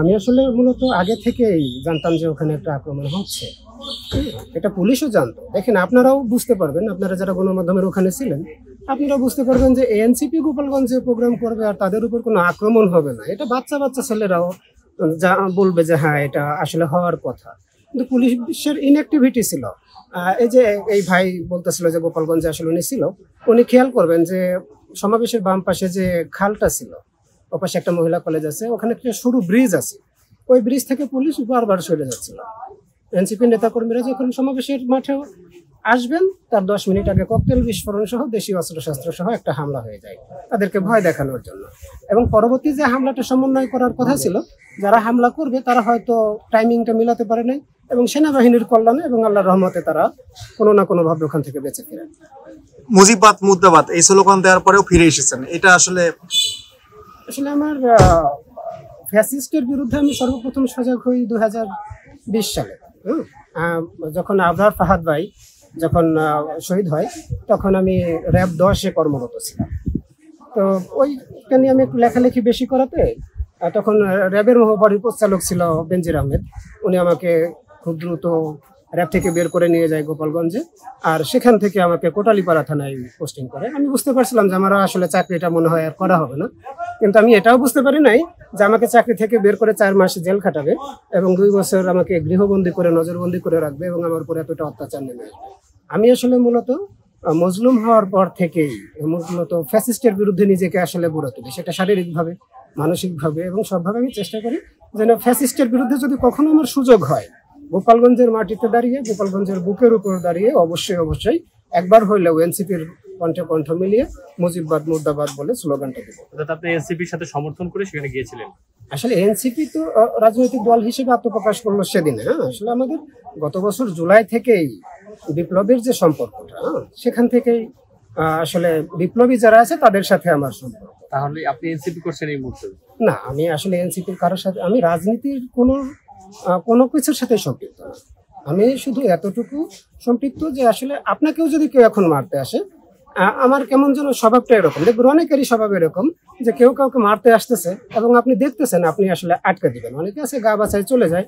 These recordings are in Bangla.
আমি আসলে মূলত আগে থেকেই জানতাম যে ওখানে একটা আক্রমণ হচ্ছে। এটা পুলিশও জানতো। দেখেন, আপনারাও বুঝতে পারবেন, আপনারা যারা গণমাধ্যমের ওখানে ছিলেন, আপনারা বুঝতে পারবেন যে এনসিপি গোপালগঞ্জে প্রোগ্রাম করবে আর তাদের উপর কোনো আক্রমণ হবে না। এটা বাচ্চা বাচ্চা ছেলেরাও যা বলবে যে হ্যাঁ এটা আসলে হওয়ার কথা। কিন্তু পুলিশের ইনঅ্যাক্টিভিটি ছিল। এই যে এই ভাই বলতেছিল যে গোপালগঞ্জে আসলে উনি ছিল, উনি খেয়াল করবেন যে সমাবেশের বাম পাশে যে খালটা ছিল, ওপাশে একটা মহিলা কলেজ আছে, ওখানে একটা সরু ব্রিজ আছে, ওই ব্রিজ থেকে পুলিশ বারবার সরে যাচ্ছিল। এনসিপি নেতাকর্মীরা যখন সমাবেশের মাঠে আসবেন তার 10 মিনিট আগে ককটেল বিস্ফোরণ সহ দেশীয় অস্ত্রশস্ত্র সহ একটা হামলা হয়ে যায় তাদেরকে ভয় দেখানোর জন্য। এবং পরবর্তী যে হামলাটা সমন্বয় করার কথা ছিল, যারা হামলা করবে তারা হয়তো টাইমিংটা মিলাতে পারে নাই এবং সেনাবাহিনীর কল্যাণে এবং আল্লাহর রহমতে তারা কোনো না কোনোভাবে ওখান থেকে বেঁচে ফিরে। মুজিবাদ মুর্দাবাদ এই স্লোগান দেওয়ার পরেও ফিরে এসেছেন, এটা আসলে আমার ফ্যাসিস্টের বিরুদ্ধে আমি সর্বপ্রথম সজাগ হই 2020 সালে। যখন আবরার ফাহাদ ভাই যখন শহীদ হয় তখন আমি র্যাব 10-এ কর্মরত ছিলাম। তো ওইটা নিয়ে আমি একটু লেখালেখি বেশি করাতে তখন র্যাবের পরিচালক ছিল বেনজির আহমেদ। উনি আমাকে খুব দ্রুত র্যাব থেকে বের করে নিয়ে যায় গোপালগঞ্জে, আর সেখান থেকে আমাকে কোটালীপাড়া থানায় পোস্টিং করে। আমি বুঝতে পারছিলাম যে আমার আসলে চাকরিটা মনে হয় আর করা হবে না, কিন্তু আমি এটাও বুঝতে পারি নাই যে আমাকে চাকরি থেকে বের করে 4 মাস জেল খাটাবে এবং 2 বছর আমাকে গৃহবন্দী করে নজরবন্দি করে রাখবে এবং আমার উপরে এতটা অত্যাচার নেমে আসবে। আমি আসলে মূলত মজলুম হওয়ার পর থেকেই মূলত ফ্যাসিস্টের বিরুদ্ধে নিজেকে আসলে গড়ে তুলি, সেটা শারীরিকভাবে, মানসিকভাবে এবং সবভাবে আমি চেষ্টা করি যেন ফ্যাসিস্টের বিরুদ্ধে যদি কখনো আমার সুযোগ হয়, গোপালগঞ্জের মাটিতে দাঁড়িয়ে, গোপালগঞ্জের বুকের উপর দাঁড়িয়ে অবশ্যই একবার হইলেও এনসিপির কণ্ঠে কণ্ঠ মিলিয়ে মুজিববাদ মুর্দাবাদ বলে স্লোগানটা দেব। আপনি এনসিপির সাথে সমর্থন করে সেখানে গিয়েছিলেন? আসলে এনসিপি তো রাজনৈতিক দল হিসেবে আত্মপ্রকাশ করলো সেদিনে। আসলে আমাদের গত বছর জুলাই থেকেই বিপ্লবের যে সম্পর্কটা, সেখান থেকেই আসলে বিপ্লবী যারা আছে তাদের সাথে আমার সম্পর্ক। তাহলে আপনি এনসিপি করছেন এই মুহূর্তে? না, আমি আসলে এনসিপির কারোর সাথে, আমি রাজনীতির কোনো কিছুর সাথে সম্পৃক্ত না। আমি শুধু এতটুকু সম্পৃক্ত যে আসলে আপনাকেও যদি কেউ এখন মারতে আসে, আমার কেমন যেন স্বভাবটা এরকম, দেখবেন অনেকেরই স্বভাব এরকম যে কেউ কাউকে মারতে আসতেছে এবং আপনি দেখতেছেন আপনি আসলে আটকে দিবেন। অনেকে আছে গা বাছায় চলে যায়,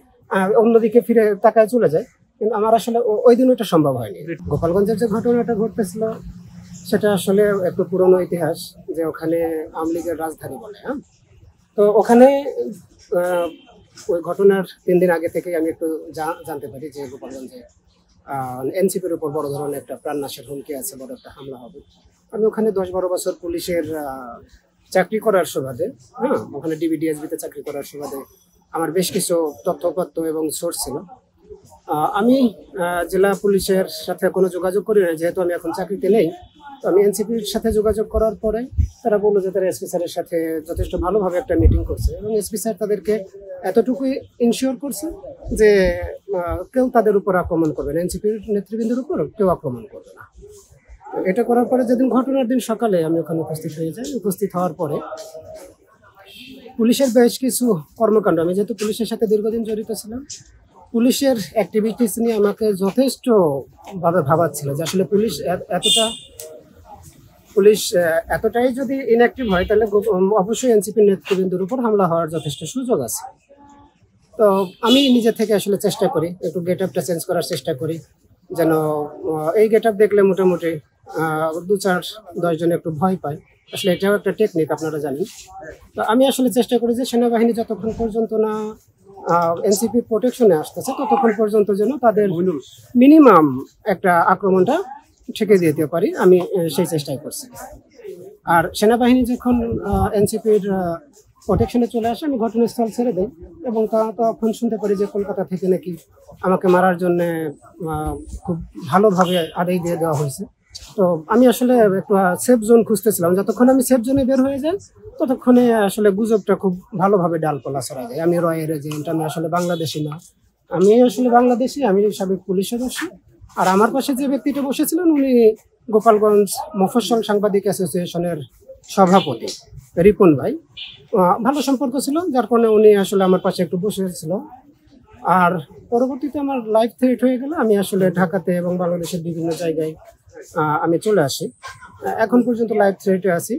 অন্যদিকে ফিরে তাকায় চলে যায়, কিন্তু আমার আসলে ওই দিন ওইটা সম্ভব হয়নি। গোপালগঞ্জের যে ঘটনাটা ঘটতেছিল সেটা আসলে একটু পুরনো ইতিহাস, যে ওখানে আওয়ামী লীগের রাজধানী বলে। তো ওখানে ওই ঘটনার 3 দিন আগে থেকেই আমি একটু জানতে পারি যে গোপালগঞ্জে এনসিপির উপর বড় ধরনের একটা প্রাণনাশের হুমকি আছে, বড় একটা হামলা হবে। আমি ওখানে 10-12 বছর পুলিশের চাকরি করার সুবাদে, ওখানে ডিবিডিএসবিতে চাকরি করার সুবাদে আমার বেশ কিছু তথ্যপত্র এবং সোর্স ছিল। আমি জেলা পুলিশের সাথে কোনো যোগাযোগ করি না, যেহেতু আমি এখন চাকরিতে নেই। তো আমি এনসিপির সাথে যোগাযোগ করার পরে তারা বললো যে তারা এসপি স্যারের সাথে যথেষ্ট ভালোভাবে একটা মিটিং করছে এবং এসপি স্যার তাদেরকে এতটুকুই ইনশিওর করছে যে কেউ তাদের উপর আক্রমণ করবে না, এনসিপির নেতৃবৃন্দের উপর কেউ আক্রমণ করবে না। তো এটা করার পরে যেদিন ঘটনার দিন সকালে আমি ওখানে উপস্থিত হয়ে যাই। উপস্থিত হওয়ার পরে পুলিশের বেশ কিছু কর্মকাণ্ড, আমি যেহেতু পুলিশের সাথে দীর্ঘদিন জড়িত ছিলাম, পুলিশের অ্যাক্টিভিটিস নিয়ে আমাকে যথেষ্টভাবে ভাবাচ্ছিল যে আসলে পুলিশ এতটাই যদি ইনঅ্যাক্টিভ হয় তাহলে অবশ্যই এনসিপির নেতৃবৃন্দের উপর হামলা হওয়ার যথেষ্ট সুযোগ আছে। তো আমি নিজে থেকে আসলে চেষ্টা করি, একটু গেট আপটা চেঞ্জ করার চেষ্টা করি, যেন এই গেট আপ দেখলে মোটামুটি 2-4-10 জন একটু ভয় পায়। আসলে এটাও একটা টেকনিক, আপনারা জানেন। তো আমি আসলে চেষ্টা করি যে সেনাবাহিনী যতক্ষণ পর্যন্ত না এনসিপির প্রোটেকশনে আসতেছে ততক্ষণ পর্যন্ত যেন তাদের মিনিমাম একটা আক্রমণটা ঠেকে দিতে পারি, আমি সেই চেষ্টাই করছি। আর সেনাবাহিনী যখন এনসিপির প্রোটেকশনে চলে আসে আমি ঘটনাস্থল ছেড়ে দিই এবং তখন শুনতে পারি যে কলকাতা থেকে নাকি আমাকে মারার জন্য খুব ভালোভাবে আদেশ দিয়ে দেওয়া হয়েছে। তো আমি আসলে একটু সেফ জোন খুঁজতেছিলাম, যতক্ষণ আমি সেফ জোনে বের হয়ে যাই ততক্ষণে আসলে গুজবটা খুব ভালোভাবে ডালপালা ছড়া যায় আমি রয়ের এজেন্ট, আমি আসলে বাংলাদেশি না, আমি আসলে বাংলাদেশি, আমি সাবেক পুলিশ সদস্য। আর আমার পাশে যে ব্যক্তিটা বসেছিলেন উনি গোপালগঞ্জ মফস্বল সাংবাদিক অ্যাসোসিয়েশনের সভাপতি রিপন ভাই, ভালো সম্পর্ক ছিল, যার কারণে উনি আসলে আমার পাশে একটু বসেছিল। আর পরবর্তীতে আমার লাইফ থ্রেট হয়ে গেলে আমি আসলে ঢাকাতে এবং বাংলাদেশের বিভিন্ন জায়গায় আমি চলে আসি। এখন পর্যন্ত লাইফ থ্রেটে আছি।